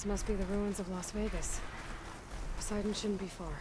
This must be the ruins of Las Vegas. Poseidon shouldn't be far.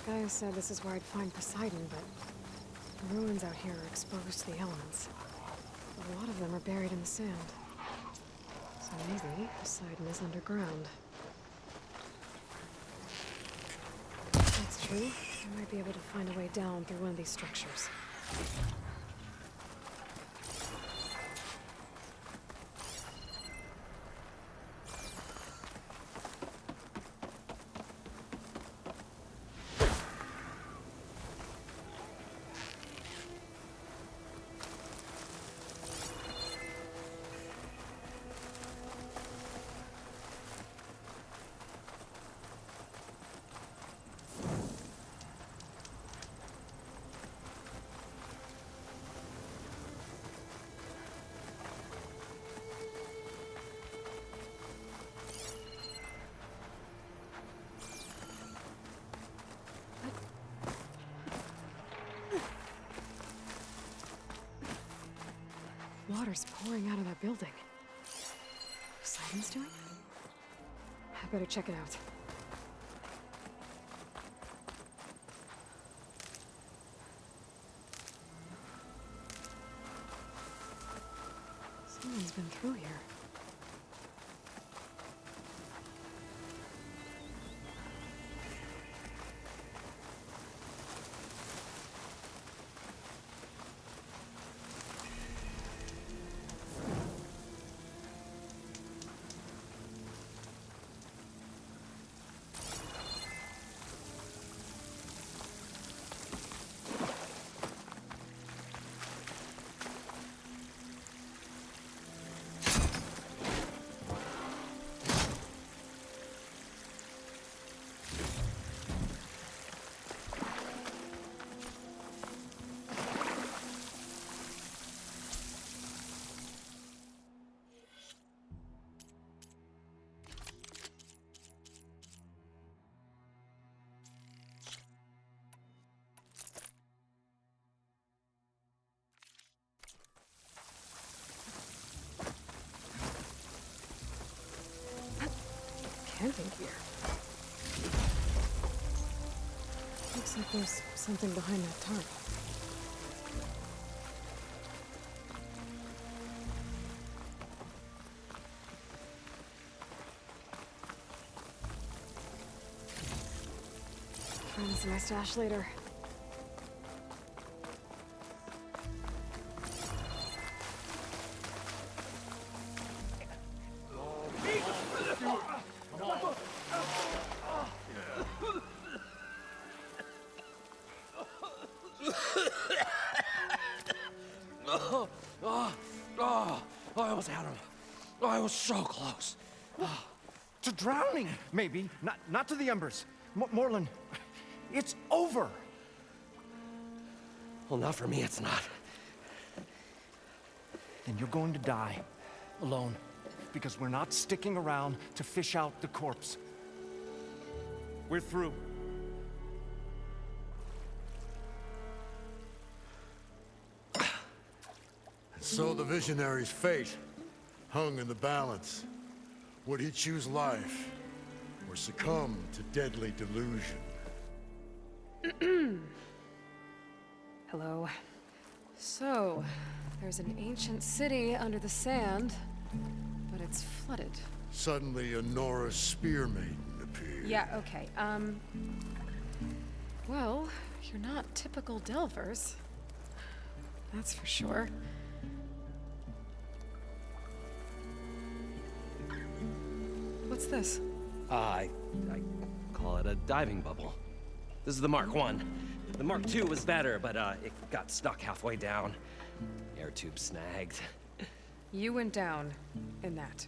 Guy said this is where I'd find Poseidon, but the ruins out here are exposed to the elements. A lot of them are buried in the sand. So maybe Poseidon is underground. If that's true, I might be able to find a way down through one of these structures. Water's pouring out of that building. Poseidon's doing it? I better check it out. Someone's been through here. camping gear. Looks like there's something behind that tarp. Find my stash later. I almost had him. I was so close. To drowning, maybe. Not to the embers. Moreland, it's over. Well, not for me, it's not. Then you're going to die. Alone. Because we're not sticking around to fish out the corpse. We're through. So the visionary's fate hung in the balance. Would he choose life or succumb to deadly delusion? Hello. So, there's an ancient city under the sand, but it's flooded. Suddenly, a Nora spear maiden appeared. Yeah, okay. Well, you're not typical Delvers. That's for sure. What's this? I call it a diving bubble. This is the Mark I. The Mark II was better, but it got stuck halfway down. Air tube snagged. You went down in that.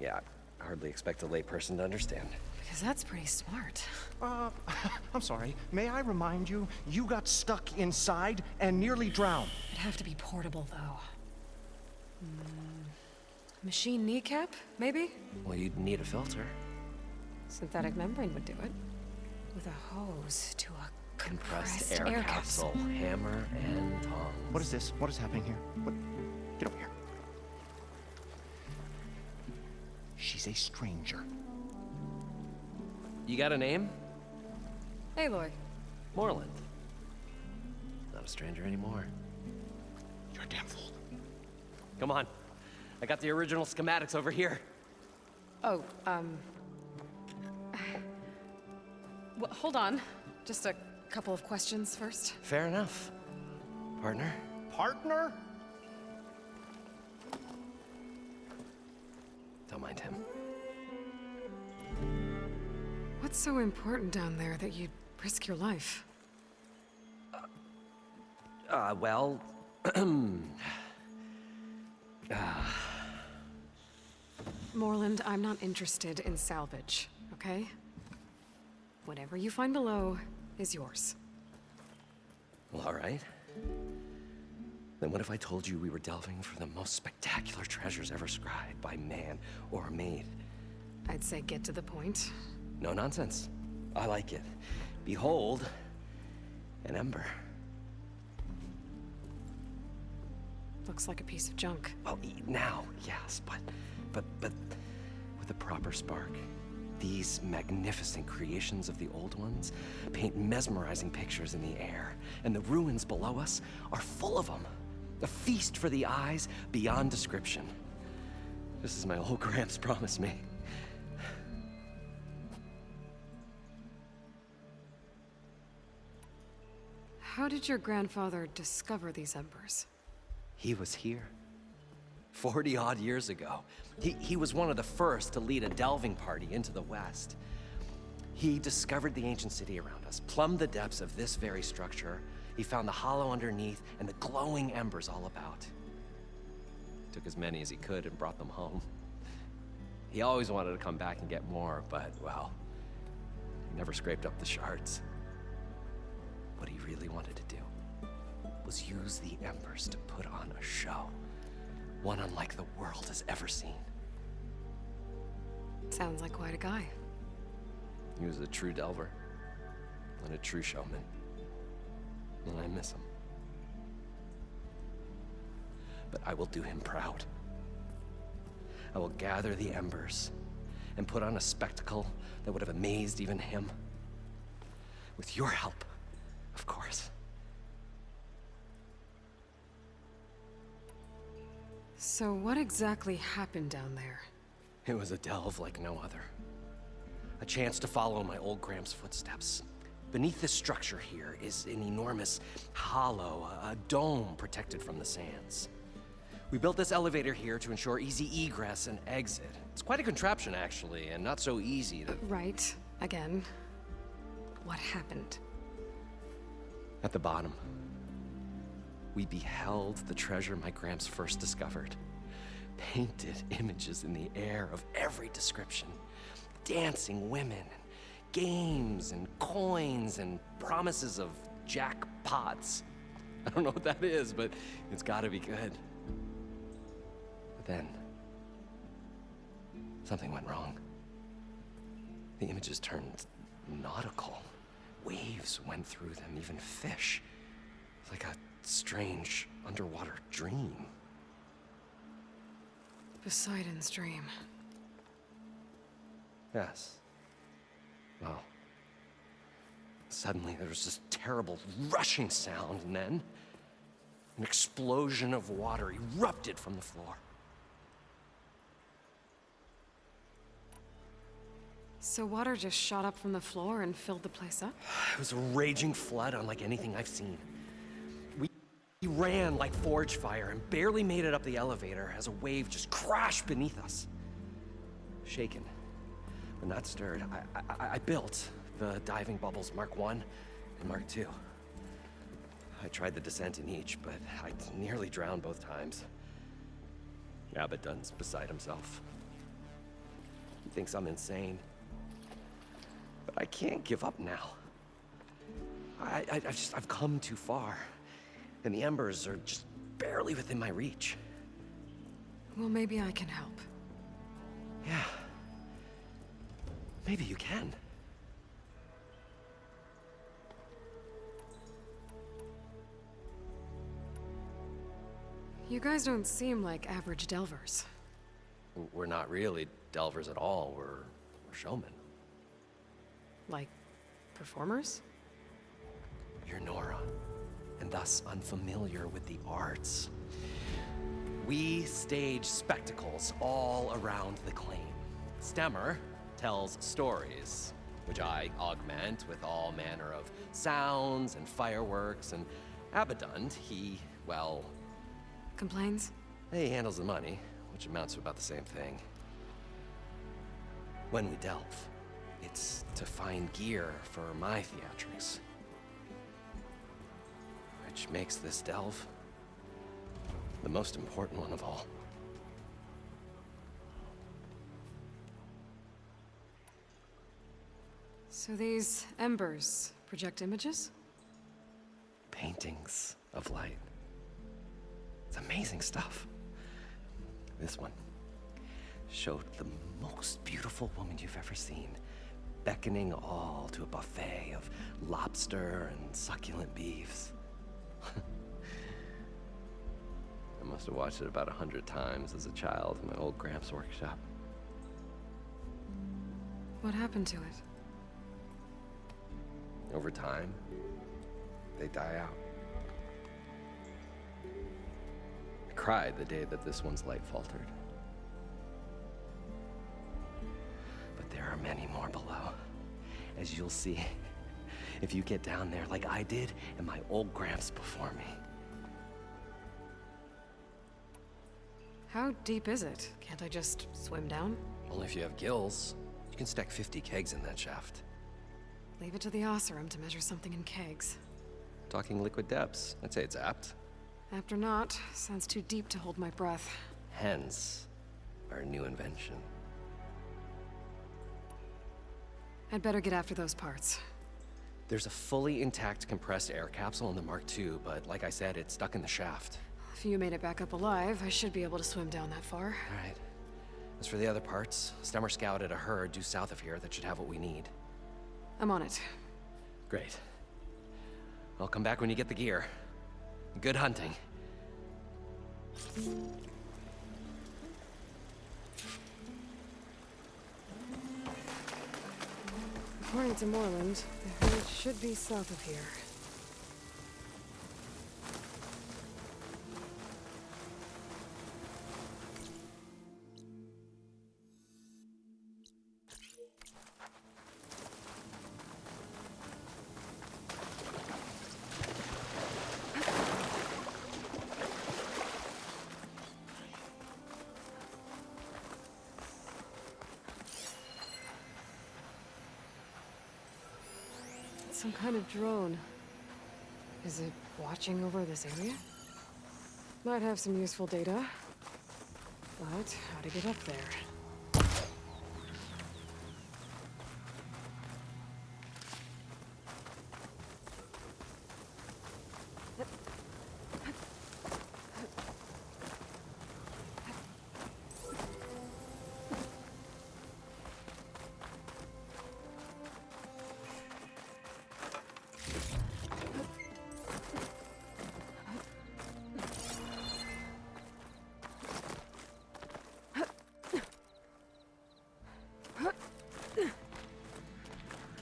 Yeah, I hardly expect a layperson to understand. Because that's pretty smart. I'm sorry. May I remind you, you got stuck inside and nearly drowned. It'd have to be portable, though. Machine kneecap, maybe? Well, you'd need a filter. Synthetic membrane would do it. With a hose to a compressed Air capsule. Hammer and tongs. What is this? What is happening here? What? Get over here. She's a stranger. You got a name? Aloy. Moreland. Not a stranger anymore. You're a damn fool. Come on. I got the original schematics over here. Oh, well, hold on. Just a couple of questions first. Fair enough. Partner? Partner? Don't mind him. What's so important down there that you'd risk your life? Well... Moreland, I'm not interested in salvage, okay? Whatever you find below is yours. Well, all right. Then what if I told you we were delving for the most spectacular treasures ever scribed by man or maid? I'd say get to the point. No nonsense. I like it. Behold, an ember. Looks like a piece of junk. Well, now, yes, but with a proper spark. These magnificent creations of the old ones paint mesmerizing pictures in the air, and the ruins below us are full of them. A feast for the eyes beyond description. Just as my old Gramps promised me. How did your grandfather discover these embers? He was here. 40-odd years ago. He was one of the first to lead a delving party into the West. He discovered the ancient city around us, plumbed the depths of this very structure. He found the hollow underneath and the glowing embers all about. Took as many as he could and brought them home. He always wanted to come back and get more, but, well, he never scraped up the shards. What he really wanted to do was use the embers to put on a show. One unlike the world has ever seen. Sounds like quite a guy. He was a true delver and a true showman. And I miss him. But I will do him proud. I will gather the embers and put on a spectacle that would have amazed even him. With your help, of course. So what exactly happened down there? It was a delve like no other. A chance to follow my old Gramps' footsteps. Beneath this structure here is an enormous hollow, a dome protected from the sands. We built this elevator here to ensure easy egress and exit. It's quite a contraption, actually, and not so easy to... Right. Again. What happened? At the bottom, we beheld the treasure my Gramps first discovered. Painted images in the air of every description. Dancing women, games and coins and promises of jackpots. I don't know what that is, but it's gotta be good. But then, something went wrong. The images turned nautical. Waves went through them, even fish. Like a strange underwater dream. Poseidon's dream. Yes. Well, suddenly there was this terrible rushing sound, and then an explosion of water erupted from the floor. So water just shot up from the floor and filled the place up? It was a raging flood unlike anything I've seen. We ran like forge fire and barely made it up the elevator as a wave just crashed beneath us. Shaken, but not stirred, I built the diving bubbles Mark I and Mark II. I tried the descent in each, but I nearly drowned both times. Abaddon's beside himself. He thinks I'm insane. But I can't give up now. I've come too far. And the embers are just barely within my reach. Well, maybe I can help. Yeah. Maybe you can. You guys don't seem like average delvers. We're not really delvers at all. We're showmen. Like, performers? You're Nora, and thus unfamiliar with the arts. We stage spectacles all around the claim. Stemmer tells stories, which I augment with all manner of sounds and fireworks, and Abaddon, he, well... Complains? He handles the money, which amounts to about the same thing. When we delve, it's to find gear for my theatrics. Which makes this delve the most important one of all. So these embers project images? Paintings of light. It's amazing stuff. This one showed the most beautiful woman you've ever seen, beckoning all to a buffet of lobster and succulent beefs. I must have watched it about 100 times as a child in my old Gramps' workshop. What happened to it? Over time, they die out. I cried the day that this one's light faltered. But there are many more below, as you'll see if you get down there like I did and my old Gramps before me. How deep is it? Can't I just swim down? Only if you have gills. You can stack 50 kegs in that shaft. Leave it to the Oseram to measure something in kegs. Talking liquid depths, I'd say it's apt. After not, sounds too deep to hold my breath. Hence, our new invention. I'd better get after those parts. There's a fully intact compressed air capsule in the Mark II, but like I said, it's stuck in the shaft. If you made it back up alive, I should be able to swim down that far. All right. As for the other parts, Stemmer scouted a herd due south of here that should have what we need. I'm on it. Great. I'll come back when you get the gear. Good hunting. According to Moreland, the village should be south of here. Some kind of drone. Is it watching over this area? Might have some useful data. But how to get up there?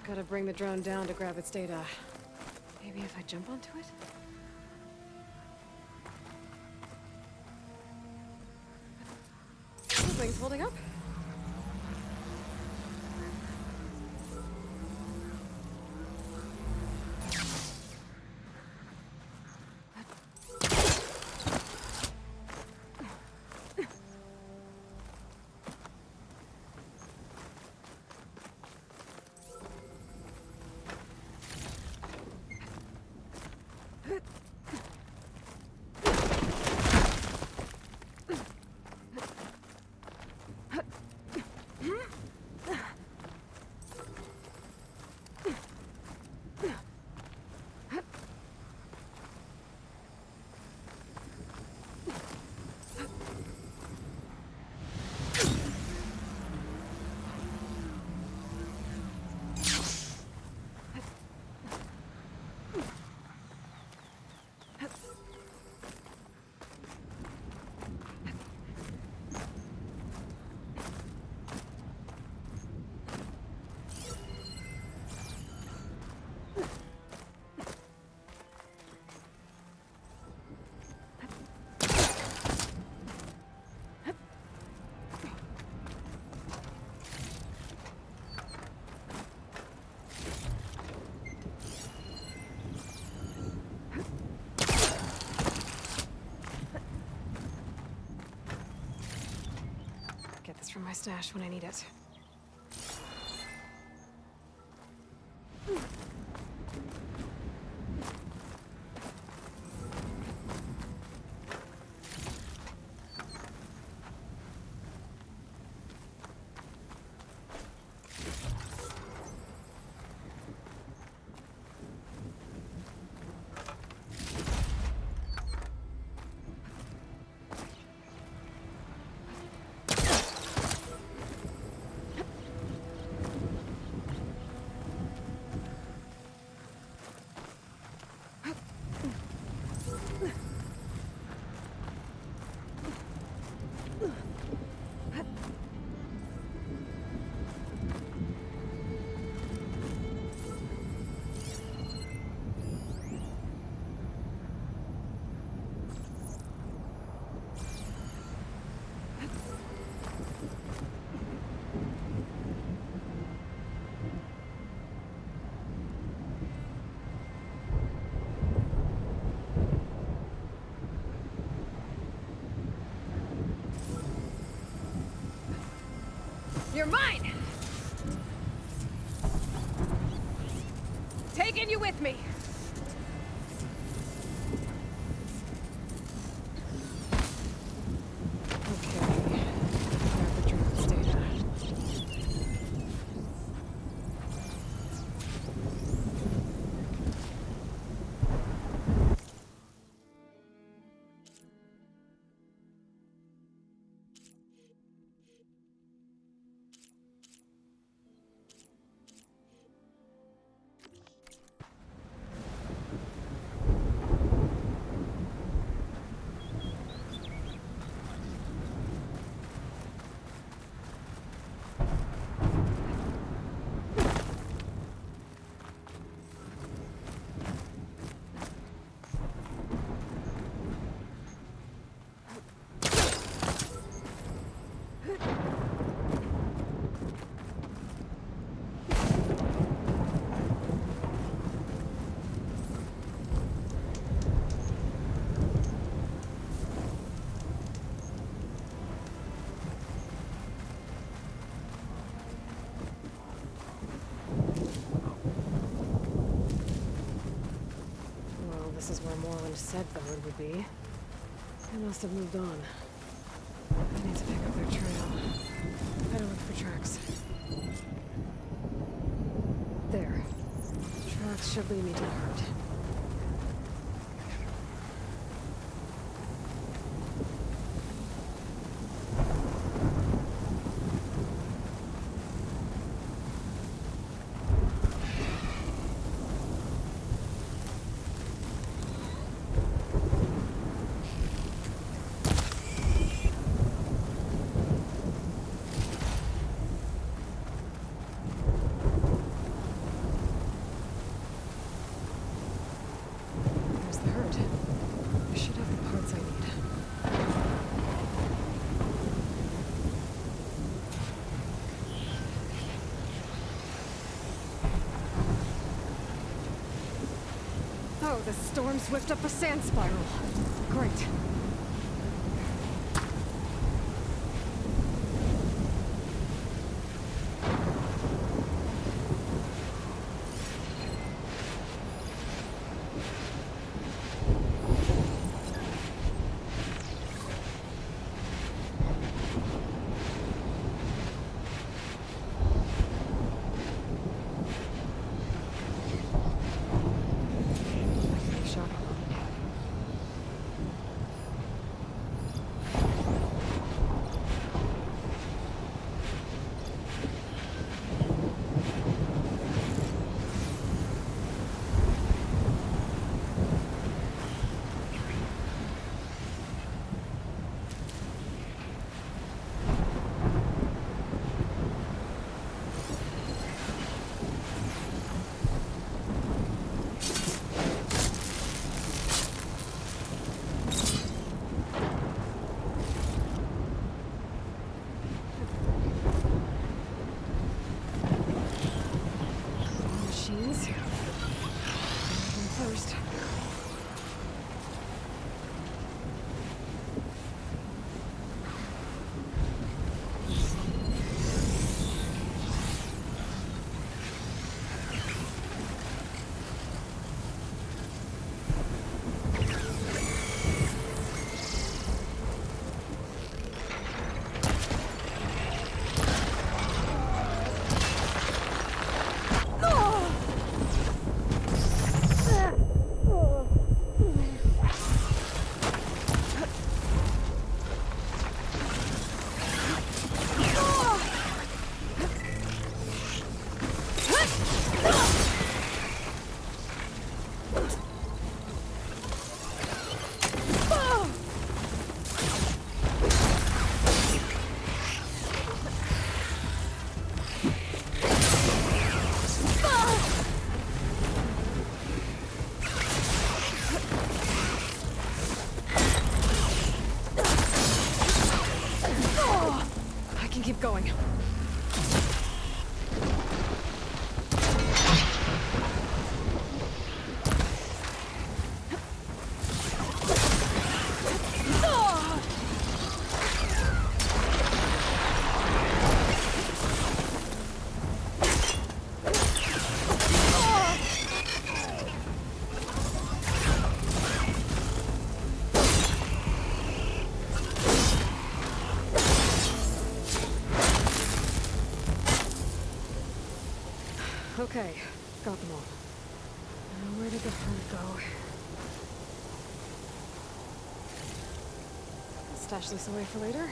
Gotta bring the drone down to grab its data. Maybe if I jump onto it? Thing's holding up. From my stash when I need it. You're mine! Taking you with me! Okay. Grab the drone's data. Moreland said the road would be. They must have moved on. I need to pick up their trail. Better look for tracks. There. Tracks should lead me to the herd. Oh, the storm swift up a sand spiral. Great. First. Keep going. Okay, got them all. Now where did the herd go? Stash this away for later.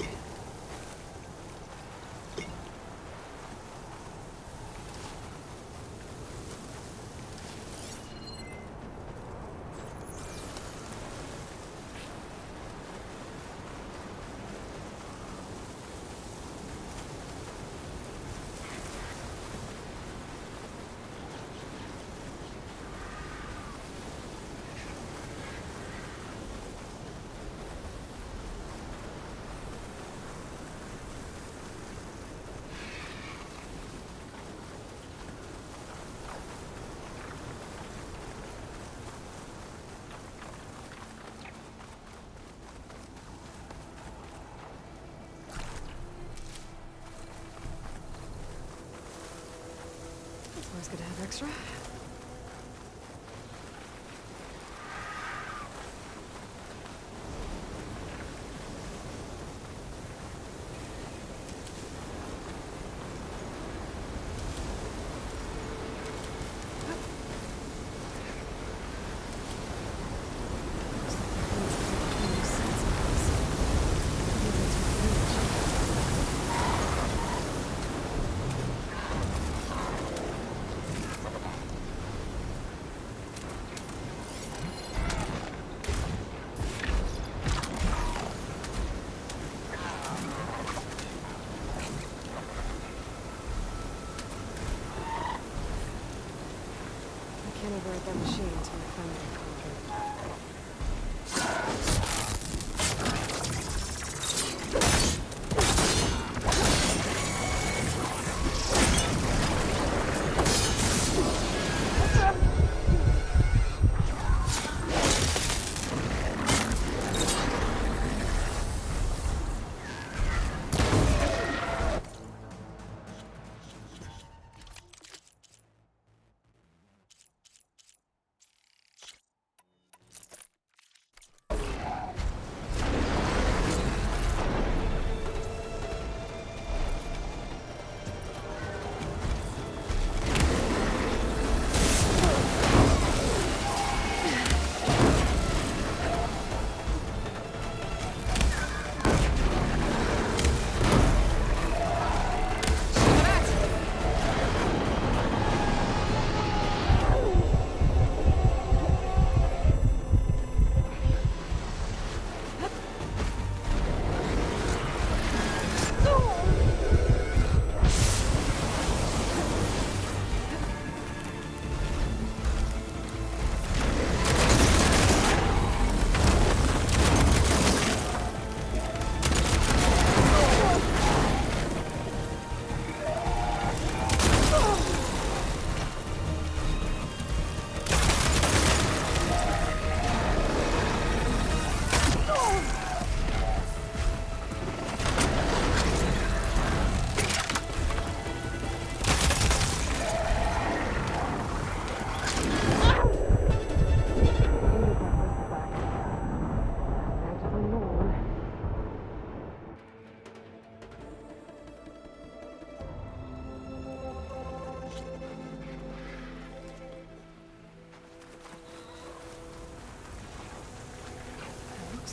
Always good to have extra.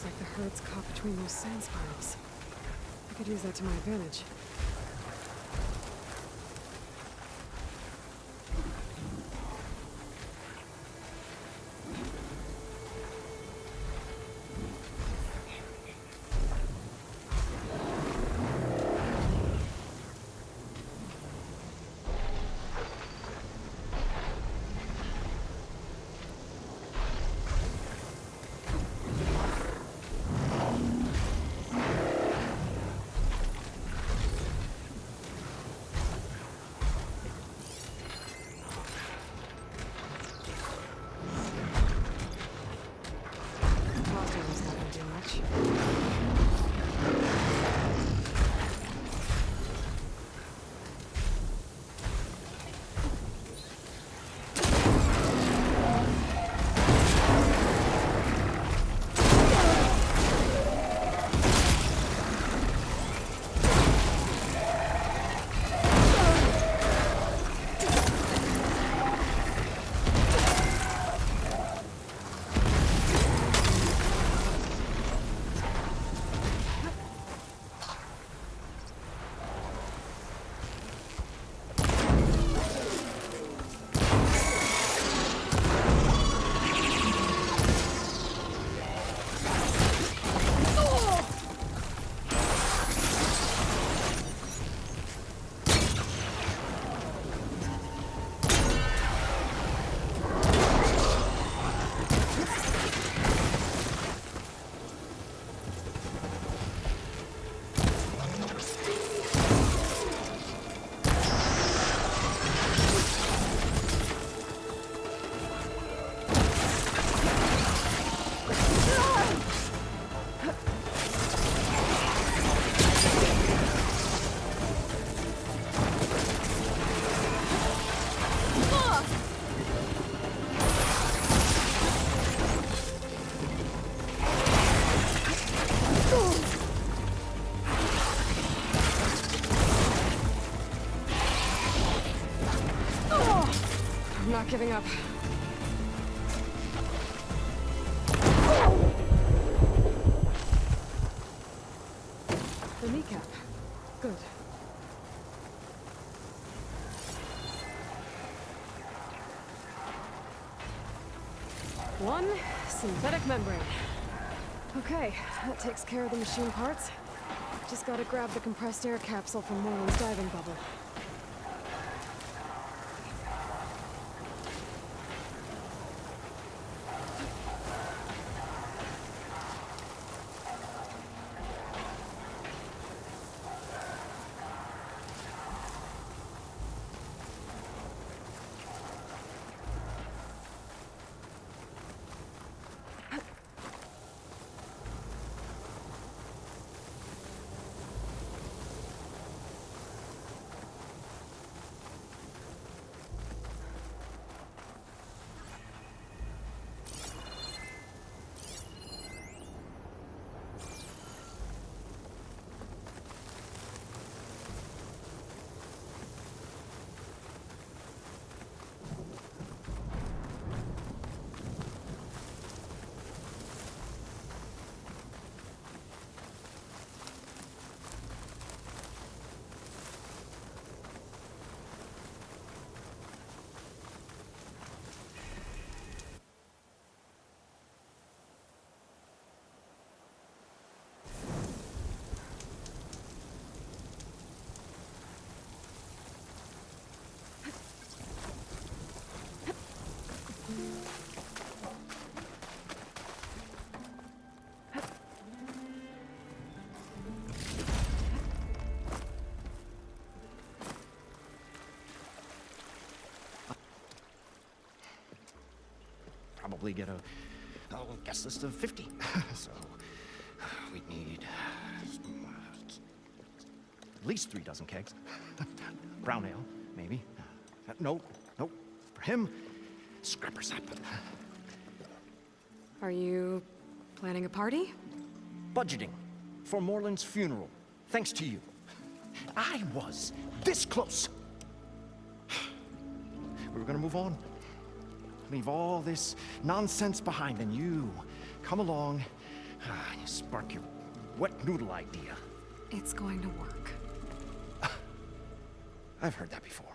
Looks like the herd's caught between those sand spirals. I could use that to my advantage. I'm not giving up. The kneecap. Good. One synthetic membrane. Okay, that takes care of the machine parts. Just gotta grab the compressed air capsule from Moreland's diving bubble. Probably get a guest list of 50. So we need at least 3 dozen kegs. Brown ale, maybe. No. For him, scrapper sap. Are you planning a party? Budgeting for Moreland's funeral, thanks to you. I was this close. We were gonna move on. Leave all this nonsense behind, and you come along You spark your wet noodle idea. It's going to work. I've heard that before.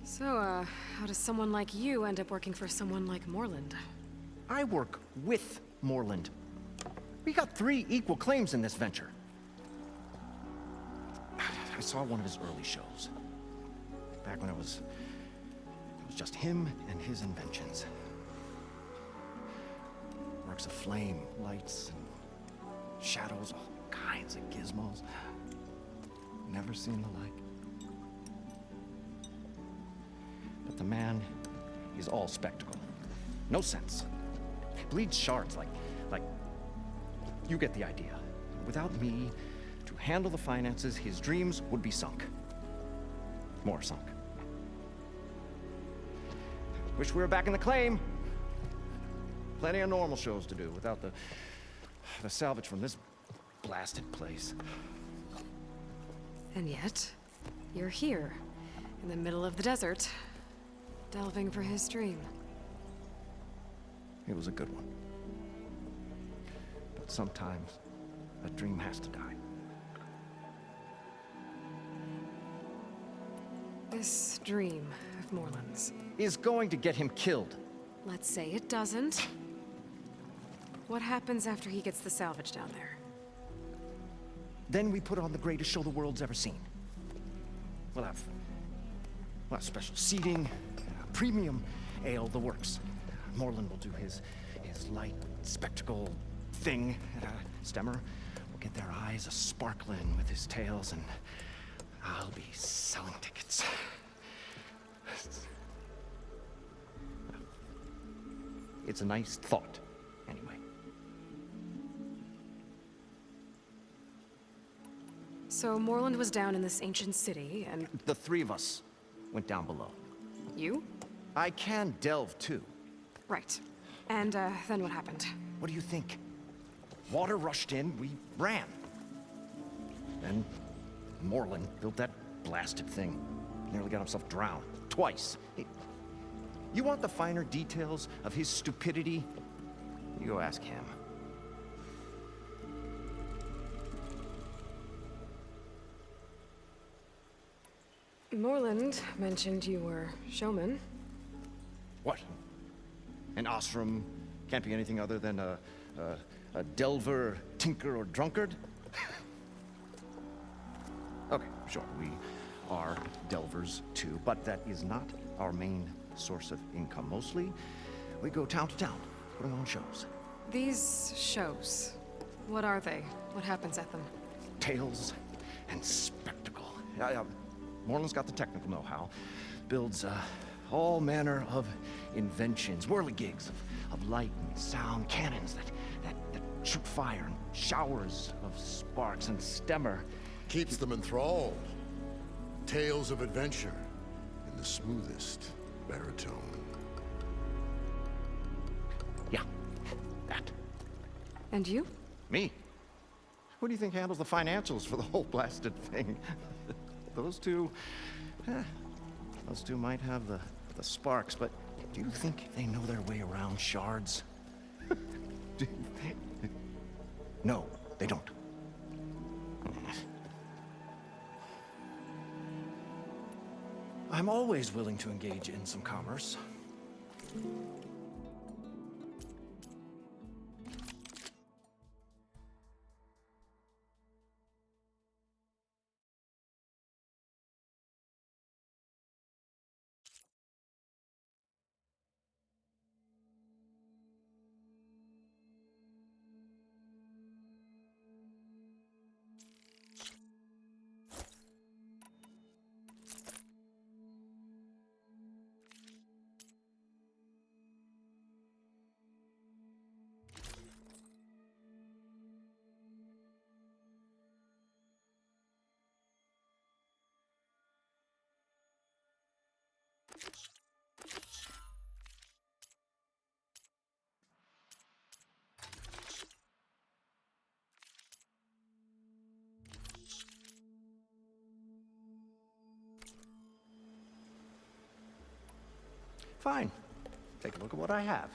So, how does someone like you end up working for someone like Morland? I work with Morland. We got 3 equal claims in this venture. I saw one of his early shows. Back when it was just him and his inventions. Works of flame, lights, and shadows, all kinds of gizmos. Never seen the like. But the man is all spectacle. No sense. Bleeds shards like you get the idea. Without me to handle the finances, his dreams would be sunk. More sunk. Wish we were back in the claim. Plenty of normal shows to do without the salvage from this blasted place. And yet, you're here, in the middle of the desert, delving for his dream. It was a good one. But sometimes, a dream has to die. This dream of Morland's. Is going to get him killed. Let's say it doesn't. What happens after he gets the salvage down there? Then we put on the greatest show the world's ever seen. We'll have special seating, premium ale, the works. Morland will do his light spectacle thing. Stemmer will get their eyes a-sparkling with his tales, and I'll be selling tickets. It's a nice thought, anyway. So Morland was down in this ancient city, and The 3 of us went down below. you? I can delve, too. Right. And, then what happened? What do you think? Water rushed in, we ran. Then Morland built that blasted thing. Nearly got himself drowned. Twice. You want the finer details of his stupidity? You go ask him. Morland mentioned you were showman. What? An ostrom can't be anything other than a delver, tinker, or drunkard? Okay, sure, we are delvers too, but that is not our main source of income. Mostly, we go town to town, putting on shows. These shows, what are they? What happens at them? Tales and spectacle. Morland's got the technical know-how. Builds all manner of inventions, whirligigs of light and sound, cannons that shoot fire, and showers of sparks, and Stemmer Keeps them enthralled. Tales of adventure in the smoothest baritone. Yeah, that. And you? Me? Who do you think handles the financials for the whole blasted thing? Those two might have the sparks, but do you think they know their way around shards? No, they don't. I'm always willing to engage in some commerce. Fine. Take a look at what I have.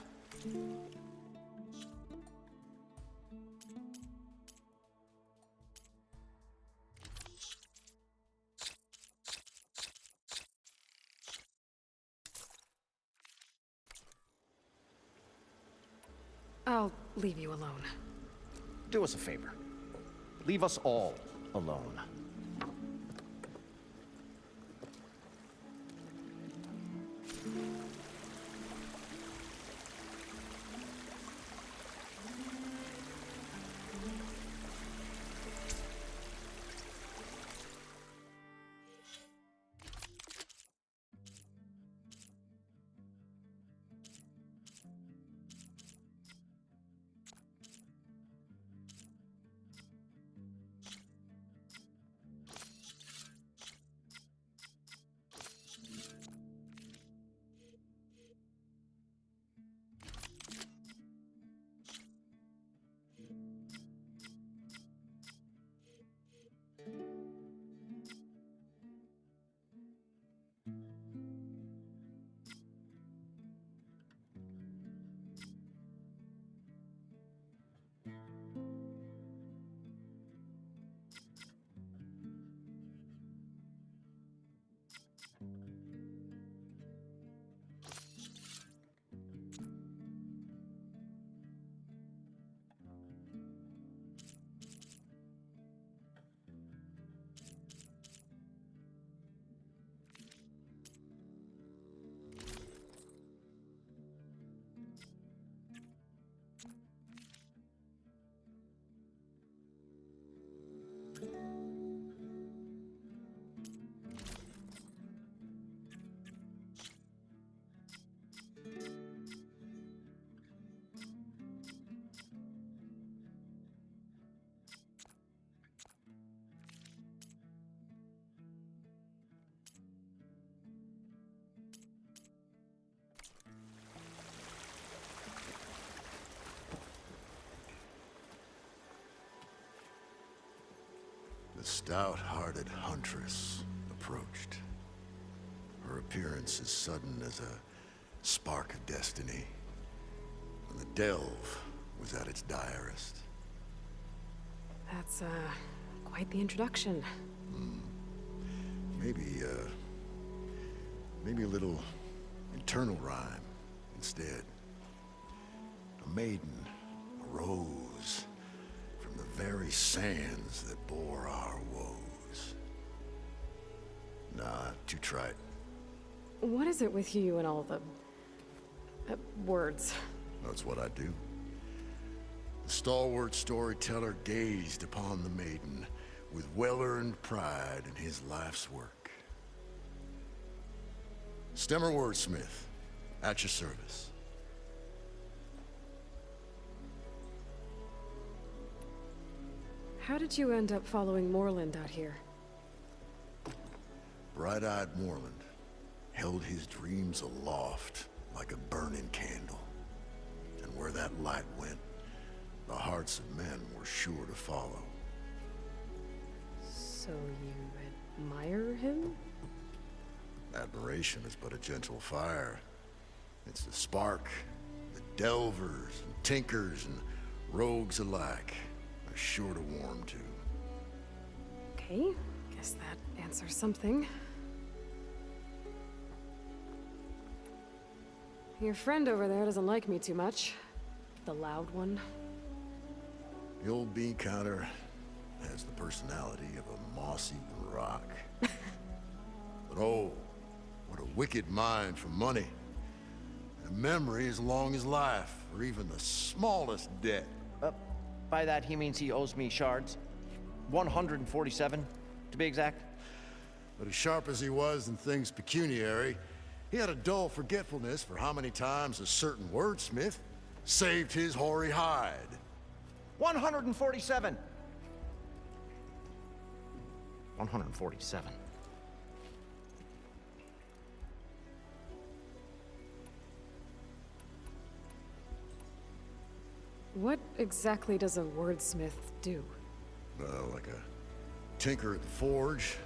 I'll leave you alone. Do us a favor. Leave us all alone. The stout-hearted huntress approached. Her appearance as sudden as a spark of destiny. And the delve was at its direst. That's, quite the introduction. Maybe a little internal rhyme instead. A maiden arose from the very sands that bore our woes. Nah, too trite. What is it with you and all the... words? That's what I do. The stalwart storyteller gazed upon the maiden with well-earned pride in his life's work. Stemmer wordsmith, at your service. How did you end up following Moreland out here? Bright-eyed Moreland held his dreams aloft like a burning candle. And where that light went, the hearts of men were sure to follow. So you admire him? Admiration is but a gentle fire. It's the spark that delvers and tinkers and rogues alike are sure to warm to. Okay, guess that answers something. Your friend over there doesn't like me too much. The loud one. The old bean counter has the personality of a mossy rock. But oh, what a wicked mind for money. And a memory as long as life, or even the smallest debt. By that, he means he owes me shards. 147, to be exact. But as sharp as he was in things pecuniary, he had a dull forgetfulness for how many times a certain wordsmith saved his hoary hide. 147. 147. What exactly does a wordsmith do? Like a tinker at the forge,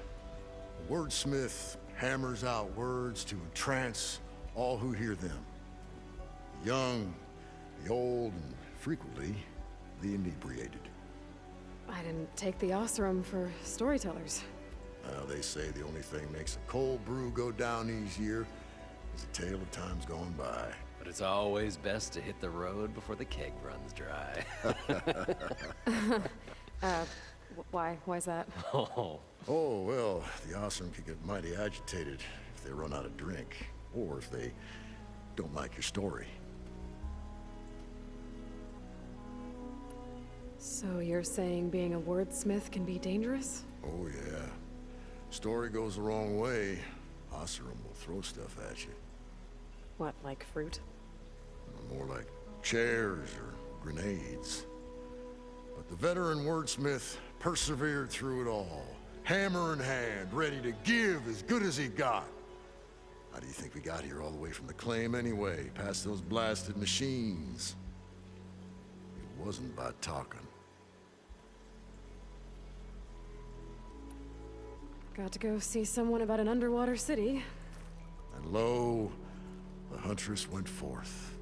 a wordsmith hammers out words to entrance all who hear them. The young, The old and frequently the inebriated. I didn't take the Osram for storytellers. They say the only thing makes a cold brew go down easier is a tale of times gone by. But it's always best to hit the road before the keg runs dry. Why? Why's that? Oh, Oh, well, the Osram can get mighty agitated if they run out of drink, or if they don't like your story. So you're saying being a wordsmith can be dangerous? Oh, yeah. Story goes the wrong way, Osram will throw stuff at you. What, like fruit? More like chairs or grenades. But the veteran wordsmith persevered through it all, hammer in hand, ready to give as good as he got. How do you think we got here all the way from the claim anyway, past those blasted machines? It wasn't by talking. Got to go see someone about an underwater city. And lo, the huntress went forth.